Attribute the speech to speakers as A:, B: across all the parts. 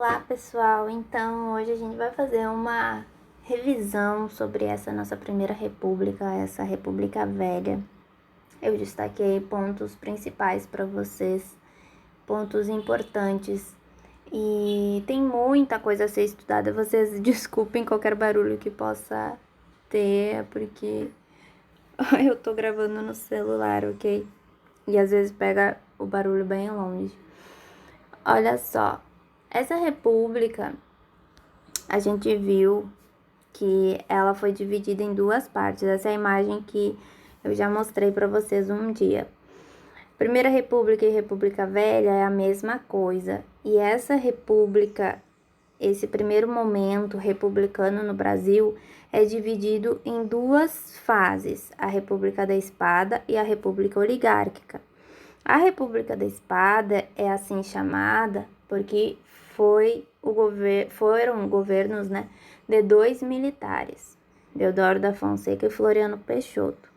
A: Olá pessoal, então hoje a gente vai fazer uma revisão sobre essa nossa primeira república, essa República Velha. Eu destaquei pontos principais para vocês, pontos importantes, e tem muita coisa a ser estudada. Vocês desculpem qualquer barulho que possa ter, porque eu tô gravando no celular, ok? E às vezes pega o barulho bem longe. Olha só, essa república, a gente viu que ela foi dividida em duas partes. Essa é a imagem que eu já mostrei para vocês um dia. Primeira República e República Velha é a mesma coisa. E essa república, esse primeiro momento republicano no Brasil, é dividido em duas fases: a República da Espada e a República Oligárquica. A República da Espada é assim chamada porque foram governos, de dois militares, Deodoro da Fonseca e Floriano Peixoto.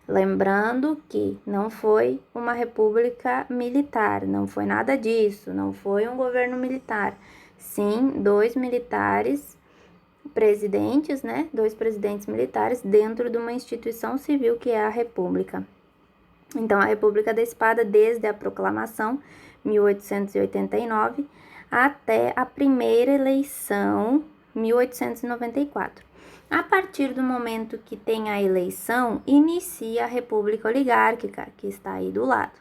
A: Lembrando que não foi uma república militar, não foi nada disso, não foi um governo militar. Sim, dois militares presidentes, dois presidentes militares dentro de uma instituição civil que é a República. Então, a República da Espada, desde a proclamação, 1889, até a primeira eleição, 1894. A partir do momento que tem a eleição, inicia a República Oligárquica, que está aí do lado.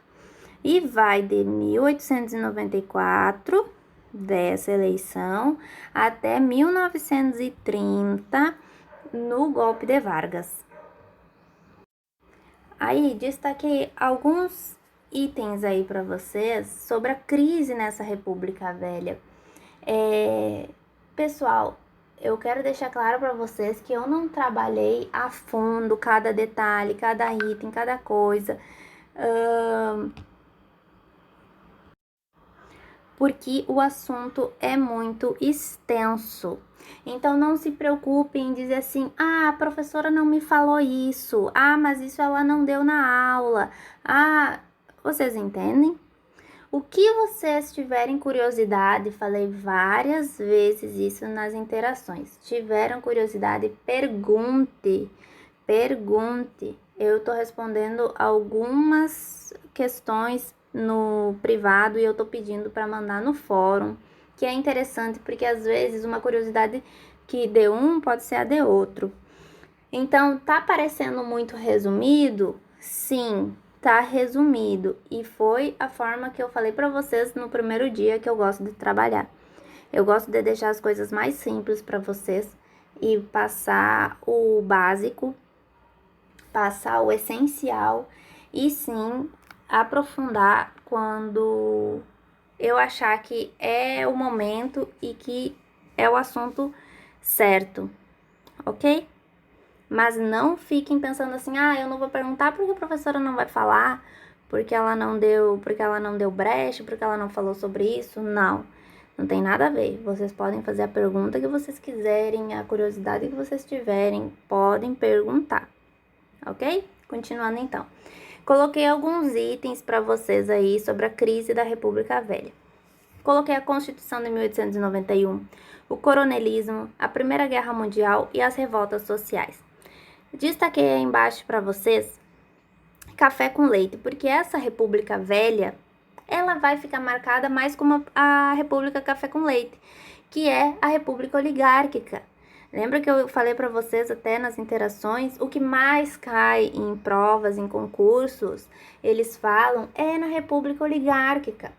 A: E vai de 1894, dessa eleição, até 1930, no golpe de Vargas. Aí, destaquei alguns itens aí para vocês sobre a crise nessa República Velha. Pessoal, eu quero deixar claro para vocês que eu não trabalhei a fundo cada detalhe, cada item, cada coisa, porque o assunto é muito extenso. Então, não se preocupem em dizer assim: ah, a professora não me falou isso, ah, mas isso ela não deu na aula. Ah, vocês entendem? O que vocês tiverem curiosidade, falei várias vezes isso nas interações, tiveram curiosidade, pergunte. Eu tô respondendo algumas questões no privado e eu tô pedindo para mandar no fórum, que é interessante porque às vezes uma curiosidade que de um pode ser a de outro. Então, tá parecendo muito resumido? Sim, tá resumido, e foi a forma que eu falei para vocês no primeiro dia que eu gosto de trabalhar. Eu gosto de deixar as coisas mais simples para vocês e passar o básico, passar o essencial e sim aprofundar quando eu achar que é o momento e que é o assunto certo, ok? Mas não fiquem pensando assim: ah, eu não vou perguntar porque a professora não vai falar, porque ela não deu brecha, porque ela não falou sobre isso. Não tem nada a ver. Vocês podem fazer a pergunta que vocês quiserem, a curiosidade que vocês tiverem, podem perguntar, ok? Continuando então. Coloquei alguns itens para vocês aí sobre a crise da República Velha. Coloquei a Constituição de 1891, o coronelismo, a Primeira Guerra Mundial e as revoltas sociais. Destaquei aí embaixo para vocês café com leite, porque essa República Velha, ela vai ficar marcada mais como a República Café com Leite, que é a República Oligárquica. Lembra que eu falei para vocês até nas interações, o que mais cai em provas, em concursos, eles falam, é na República Oligárquica.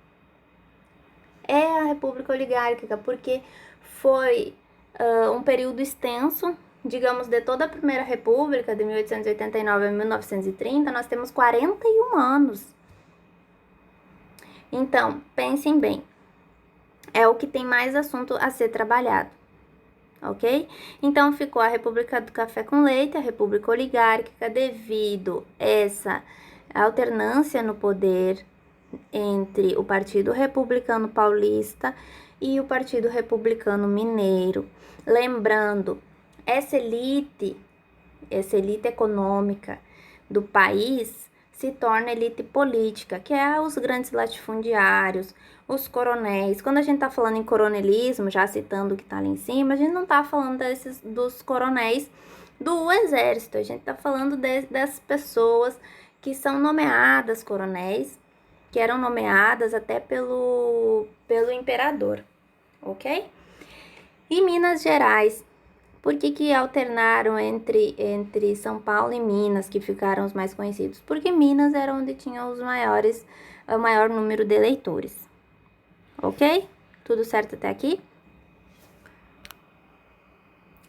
A: É a República Oligárquica, porque foi um período extenso, digamos, de toda a Primeira República, de 1889 a 1930, nós temos 41 anos. Então, pensem bem, é o que tem mais assunto a ser trabalhado, ok? Então, ficou a República do Café com Leite, a República Oligárquica, devido a essa alternância no poder entre o Partido Republicano Paulista e o Partido Republicano Mineiro. Lembrando, essa elite econômica do país se torna elite política, que é os grandes latifundiários, os coronéis. Quando a gente está falando em coronelismo, já citando o que está ali em cima, a gente não está falando dos coronéis do exército, a gente está falando das pessoas que são nomeadas coronéis, que eram nomeadas até pelo imperador, ok? E Minas Gerais, por que alternaram entre São Paulo e Minas, que ficaram os mais conhecidos? Porque Minas era onde tinha o maior número de eleitores. Ok? Tudo certo até aqui?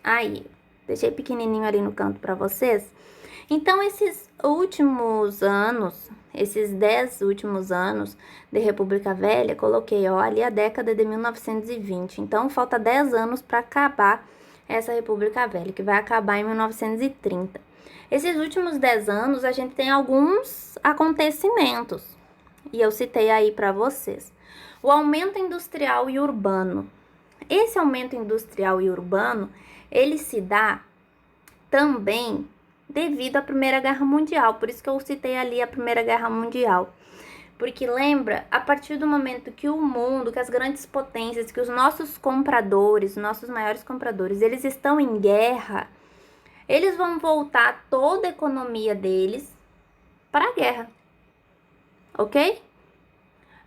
A: Aí, deixei pequenininho ali no canto para vocês. Então, esses últimos anos, esses 10 últimos anos de República Velha, coloquei, ó, ali a década de 1920. Então, falta 10 anos para acabar essa República Velha, que vai acabar em 1930. Esses últimos 10 anos, a gente tem alguns acontecimentos, e eu citei aí para vocês. O aumento industrial e urbano. Esse aumento industrial e urbano, ele se dá também devido à Primeira Guerra Mundial. Por isso que eu citei ali a Primeira Guerra Mundial. Porque lembra, a partir do momento que o mundo, que as grandes potências, que os nossos compradores, nossos maiores compradores, eles estão em guerra, eles vão voltar toda a economia deles para a guerra. Ok?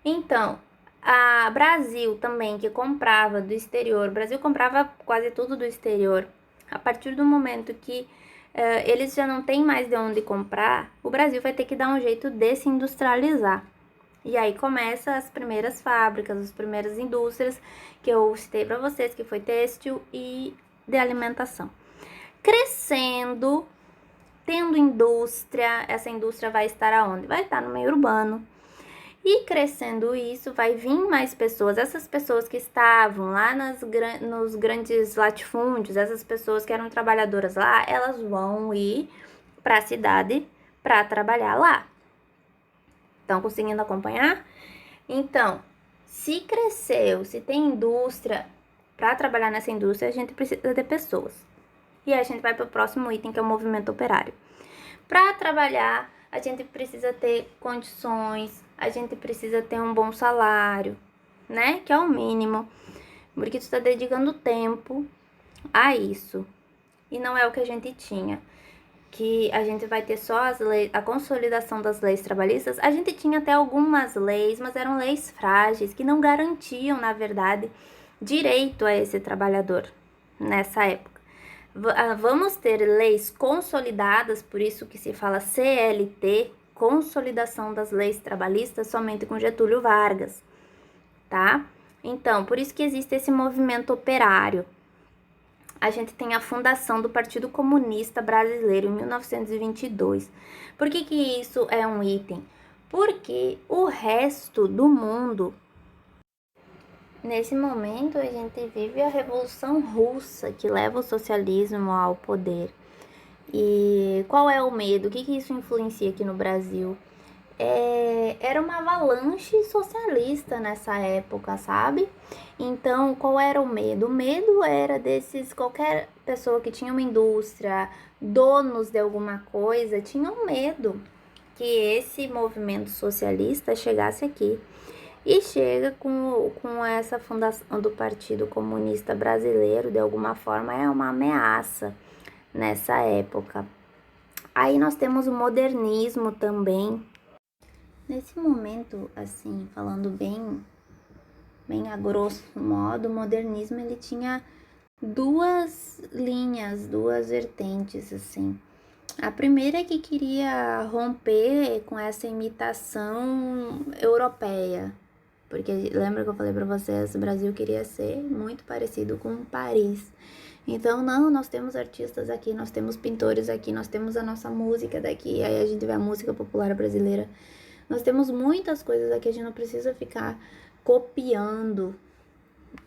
A: Então, a Brasil também, que comprava do exterior, o Brasil comprava quase tudo do exterior. A partir do momento que eles já não têm mais de onde comprar, o Brasil vai ter que dar um jeito de se industrializar. E aí começa as primeiras fábricas, as primeiras indústrias que eu citei para vocês, que foi têxtil e de alimentação. Crescendo, tendo indústria, essa indústria vai estar aonde? Vai estar no meio urbano. E crescendo isso, vai vir mais pessoas. Essas pessoas que estavam lá nos grandes latifúndios, essas pessoas que eram trabalhadoras lá, elas vão ir para a cidade para trabalhar lá. Estão conseguindo acompanhar? Então, se cresceu, se tem indústria, para trabalhar nessa indústria, a gente precisa de pessoas. E aí a gente vai para o próximo item, que é o movimento operário. Para trabalhar, a gente precisa ter condições, a gente precisa ter um bom salário, né? Que é o mínimo, porque tu está dedicando tempo a isso. E não é o que a gente tinha, que a gente vai ter só as leis, a consolidação das leis trabalhistas. A gente tinha até algumas leis, mas eram leis frágeis, que não garantiam, na verdade, direito a esse trabalhador nessa época. Vamos ter leis consolidadas, por isso que se fala CLT, Consolidação das Leis Trabalhistas, somente com Getúlio Vargas, tá? Então, por isso que existe esse movimento operário. A gente tem a fundação do Partido Comunista Brasileiro em 1922. Por que isso é um item? Porque o resto do mundo, nesse momento, a gente vive a Revolução Russa, que leva o socialismo ao poder. E qual é o medo? O que isso influencia aqui no Brasil? Era uma avalanche socialista nessa época, sabe? Então, qual era o medo? O medo era qualquer pessoa que tinha uma indústria, donos de alguma coisa, tinham medo que esse movimento socialista chegasse aqui. E chega com essa fundação do Partido Comunista Brasileiro, de alguma forma, é uma ameaça nessa época. Aí nós temos o modernismo também. Nesse momento, assim, falando bem a grosso modo, o modernismo ele tinha duas linhas, duas vertentes, assim. A primeira é que queria romper com essa imitação europeia, porque lembra que eu falei para vocês, o Brasil queria ser muito parecido com Paris. Então, não, nós temos artistas aqui, nós temos pintores aqui, nós temos a nossa música daqui, aí a gente vê a música popular brasileira. Nós temos muitas coisas aqui, a gente não precisa ficar copiando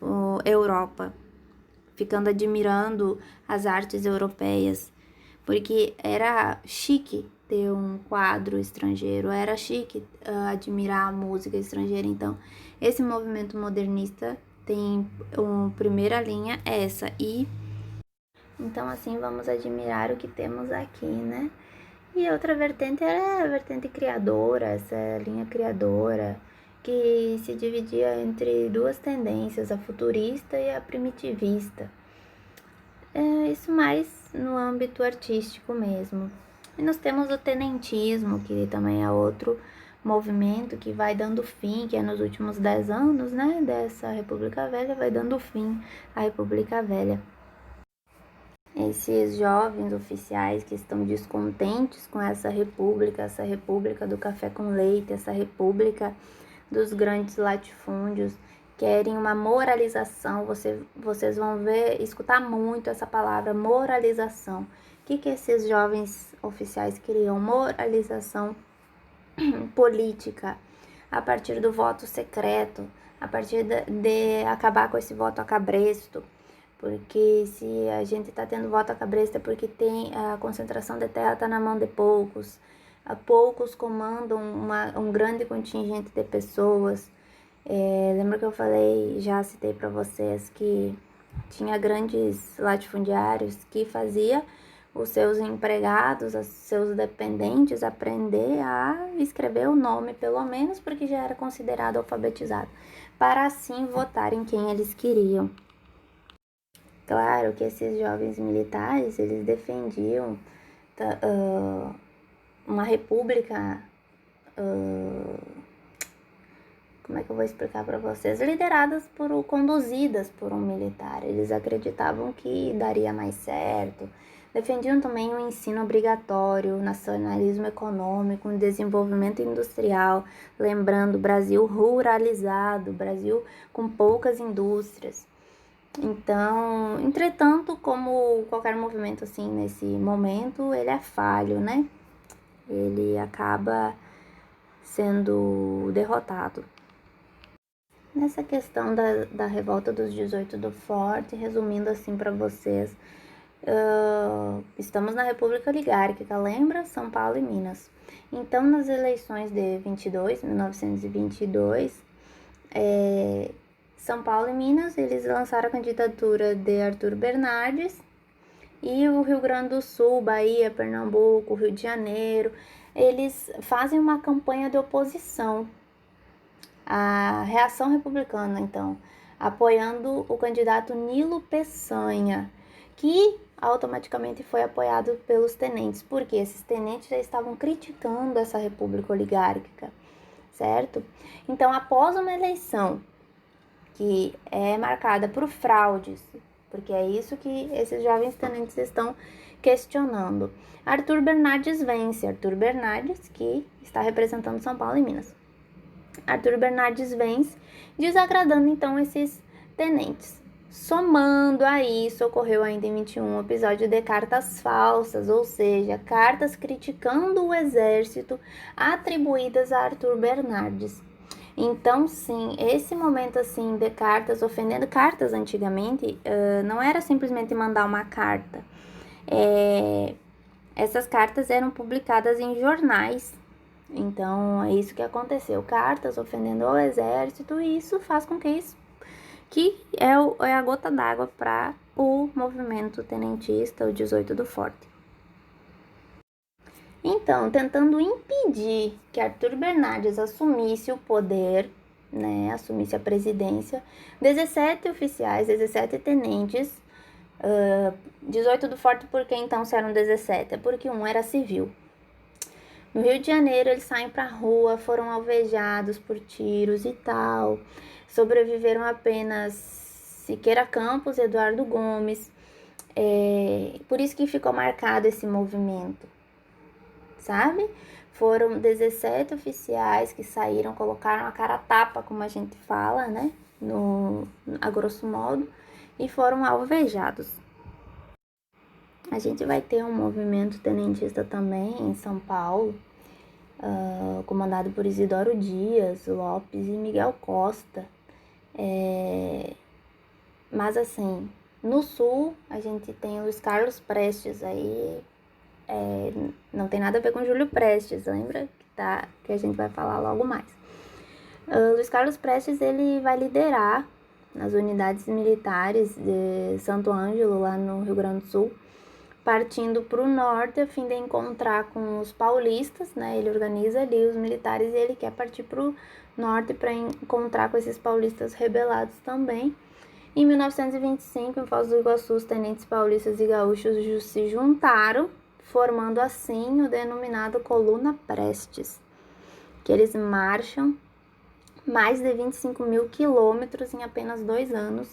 A: a Europa, ficando admirando as artes europeias, porque era chique ter um quadro estrangeiro, era chique admirar a música estrangeira. Então, esse movimento modernista tem uma primeira linha essa, e então assim vamos admirar o que temos aqui, né? E a outra vertente era a vertente criadora, essa linha criadora, que se dividia entre duas tendências, a futurista e a primitivista. Isso mais no âmbito artístico mesmo. E nós temos o tenentismo, que também é outro movimento que vai dando fim, que é nos últimos 10 anos, né, dessa República Velha, vai dando fim à República Velha. Esses jovens oficiais que estão descontentes com essa república do café com leite, essa república dos grandes latifúndios, querem uma moralização. Vocês vão escutar muito essa palavra moralização. O que esses jovens oficiais queriam? Moralização política, a partir do voto secreto, a partir de acabar com esse voto a cabresto. Porque se a gente está tendo voto a cabresto é porque tem a concentração de terra está na mão de poucos. Poucos comandam um grande contingente de pessoas. Lembra que eu falei, já citei para vocês que tinha grandes latifundiários que fazia os seus empregados, os seus dependentes aprender a escrever o nome, pelo menos porque já era considerado alfabetizado, para assim votar em quem eles queriam. Claro que esses jovens militares, eles defendiam uma república, como é que eu vou explicar para vocês? Conduzidas por um militar. Eles acreditavam que daria mais certo. Defendiam também o ensino obrigatório, o nacionalismo econômico, o desenvolvimento industrial, lembrando o Brasil ruralizado, Brasil com poucas indústrias. Então, entretanto, como qualquer movimento assim nesse momento, ele é falho, né? Ele acaba sendo derrotado. Nessa questão da revolta dos 18 do Forte, resumindo assim para vocês, estamos na República Oligárquica, lembra? São Paulo e Minas. Então, nas eleições de 1922, São Paulo e Minas, eles lançaram a candidatura de Arthur Bernardes, e o Rio Grande do Sul, Bahia, Pernambuco, Rio de Janeiro, eles fazem uma campanha de oposição à reação republicana, então, apoiando o candidato Nilo Peçanha, que automaticamente foi apoiado pelos tenentes, porque esses tenentes já estavam criticando essa república oligárquica, certo? Então, após uma eleição que é marcada por fraudes, porque é isso que esses jovens tenentes estão questionando, Arthur Bernardes vence. Arthur Bernardes, que está representando São Paulo e Minas. Arthur Bernardes vence, desagradando então esses tenentes. Somando a isso, ocorreu ainda em 21 um episódio de cartas falsas, ou seja, cartas criticando o exército atribuídas a Arthur Bernardes. Então, sim, esse momento assim de cartas, ofendendo cartas antigamente, não era simplesmente mandar uma carta. Essas cartas eram publicadas em jornais. Então, é isso que aconteceu. Cartas ofendendo o exército, e isso faz com que é a gota d'água para o movimento tenentista, o 18 do Forte. Então, tentando impedir que Arthur Bernardes assumisse o poder, né, assumisse a presidência, 17 oficiais, 17 tenentes, 18 do Forte, por que então eram 17? É porque um era civil. No Rio de Janeiro, eles saem pra rua, foram alvejados por tiros e tal. Sobreviveram apenas Siqueira Campos e Eduardo Gomes. Por isso que ficou marcado esse movimento, sabe? Foram 17 oficiais que saíram, colocaram a cara a tapa, como a gente fala, né? A grosso modo, e foram alvejados. A gente vai ter um movimento tenentista também em São Paulo, comandado por Isidoro Dias Lopes e Miguel Costa. Mas assim, no sul a gente tem Luiz Carlos Prestes, aí não tem nada a ver com Júlio Prestes, lembra? Que a gente vai falar logo mais. Luiz Carlos Prestes, ele vai liderar nas unidades militares de Santo Ângelo, lá no Rio Grande do Sul, partindo para o norte a fim de encontrar com os paulistas, né? Ele organiza ali os militares e ele quer partir para o norte para encontrar com esses paulistas rebelados também. Em 1925, em Foz do Iguaçu, os tenentes paulistas e gaúchos se juntaram, formando assim o denominado Coluna Prestes, que eles marcham mais de 25 mil quilômetros em apenas 2 anos,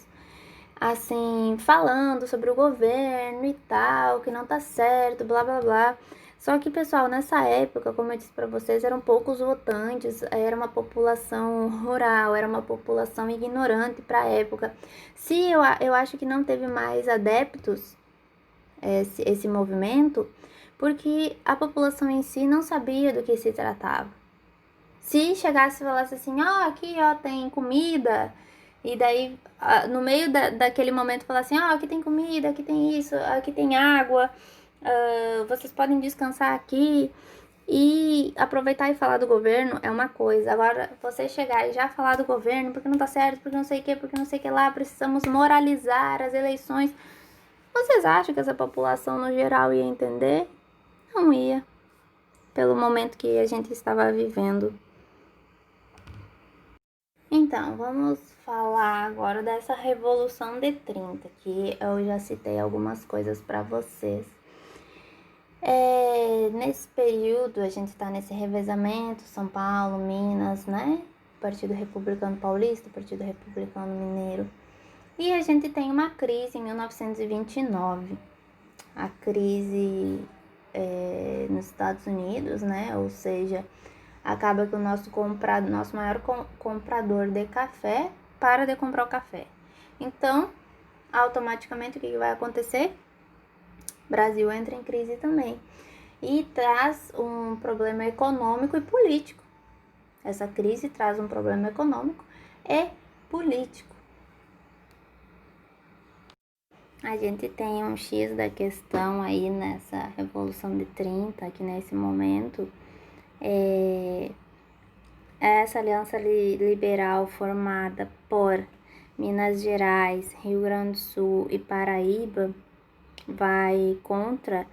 A: assim, falando sobre o governo e tal, que não tá certo, blá blá blá. Só que, pessoal, nessa época, como eu disse para vocês, eram poucos votantes, era uma população rural, era uma população ignorante para a época. Se eu acho que não teve mais adeptos esse movimento, porque a população em si não sabia do que se tratava. Se chegasse e falasse assim, ó, aqui ó, tem comida, e daí no meio daquele momento falar assim, ó, aqui tem comida, aqui tem isso, aqui tem água, vocês podem descansar aqui, e aproveitar e falar do governo é uma coisa. Agora, você chegar e já falar do governo, porque não tá certo, porque não sei o que, porque não sei o que lá, precisamos moralizar as eleições. Vocês acham que essa população no geral ia entender? Não ia, pelo momento que a gente estava vivendo. Então, vamos falar agora dessa Revolução de 30, que eu já citei algumas coisas para vocês. Nesse período, a gente está nesse revezamento, São Paulo, Minas, né? Partido Republicano Paulista, Partido Republicano Mineiro. E a gente tem uma crise em 1929. A crise nos Estados Unidos, né? Ou seja, acaba que o nosso maior comprador de café para de comprar o café. Então, automaticamente, o que vai acontecer? O Brasil entra em crise também. E traz um problema econômico e político. Essa crise traz um problema econômico e político. A gente tem um X da questão aí nessa Revolução de 30, aqui nesse momento. Essa aliança liberal formada por Minas Gerais, Rio Grande do Sul e Paraíba vai contra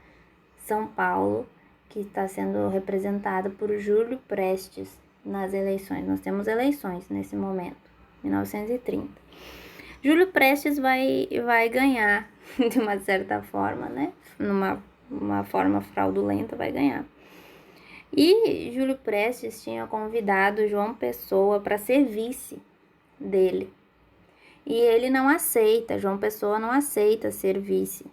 A: São Paulo, que está sendo representada por Júlio Prestes nas eleições. Nós temos eleições nesse momento, 1930. Júlio Prestes vai ganhar, de uma certa forma, né? Numa forma fraudulenta, vai ganhar. E Júlio Prestes tinha convidado João Pessoa para ser vice dele. E ele não aceita, João Pessoa não aceita ser vice.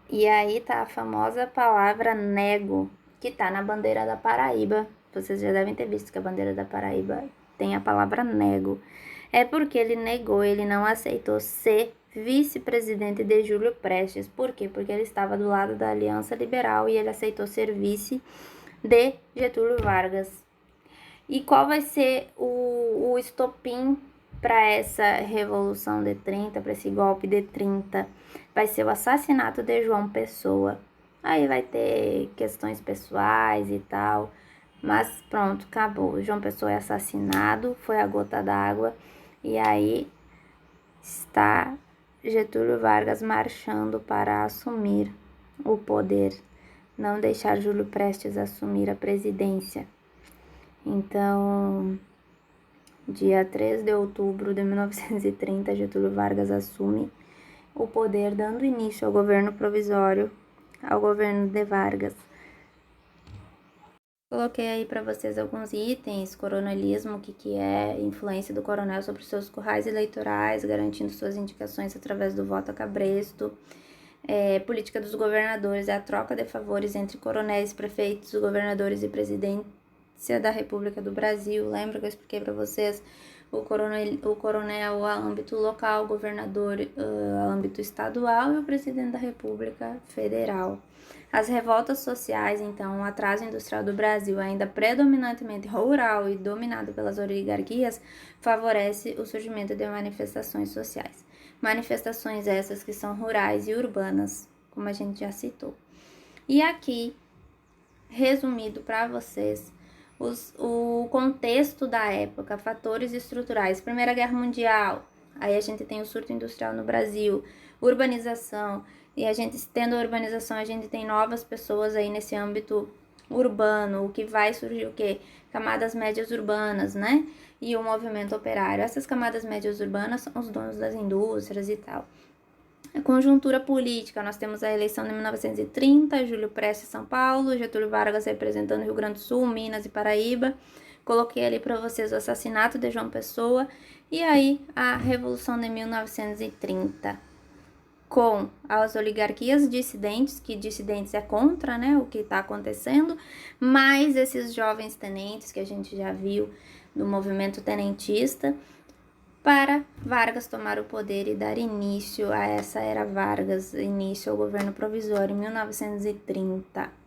A: E aí tá a famosa palavra nego, que tá na bandeira da Paraíba. Vocês já devem ter visto que a bandeira da Paraíba tem a palavra nego. É porque ele negou, ele não aceitou ser vice-presidente de Júlio Prestes. Por quê? Porque ele estava do lado da Aliança Liberal e ele aceitou ser vice de Getúlio Vargas. E qual vai ser o estopim para essa Revolução de 30, para esse golpe de 30? Vai ser o assassinato de João Pessoa. Aí vai ter questões pessoais e tal. Mas pronto, acabou. João Pessoa é assassinado, foi a gota d'água. E aí está Getúlio Vargas marchando para assumir o poder, não deixar Júlio Prestes assumir a presidência. Então, dia 3 de outubro de 1930, Getúlio Vargas assume o poder, dando início ao governo provisório, ao governo de Vargas. Coloquei aí para vocês alguns itens: coronelismo, o que é, influência do coronel sobre os seus currais eleitorais, garantindo suas indicações através do voto a cabresto, política dos governadores, a troca de favores entre coronéis, prefeitos, governadores e presidência da República do Brasil. Lembra que eu expliquei para vocês o coronel a âmbito local, o governador a âmbito estadual e o presidente da República Federal. As revoltas sociais, então, o atraso industrial do Brasil, ainda predominantemente rural e dominado pelas oligarquias, favorece o surgimento de manifestações sociais. Manifestações essas que são rurais e urbanas, como a gente já citou. E aqui, resumido para vocês, o contexto da época, fatores estruturais. Primeira Guerra Mundial, aí a gente tem o surto industrial no Brasil, urbanização, e a gente tendo a urbanização, a gente tem novas pessoas aí nesse âmbito urbano, o que vai surgir o quê? Camadas médias urbanas, né? E o movimento operário. Essas camadas médias urbanas são os donos das indústrias e tal. A conjuntura política, nós temos a eleição de 1930, Júlio Prestes, São Paulo, Getúlio Vargas representando Rio Grande do Sul, Minas e Paraíba. Coloquei ali para vocês o assassinato de João Pessoa e aí a Revolução de 1930, com as oligarquias dissidentes, que dissidentes é contra, né, o que está acontecendo, mais esses jovens tenentes que a gente já viu do movimento tenentista, para Vargas tomar o poder e dar início a essa era Vargas, início ao governo provisório em 1930.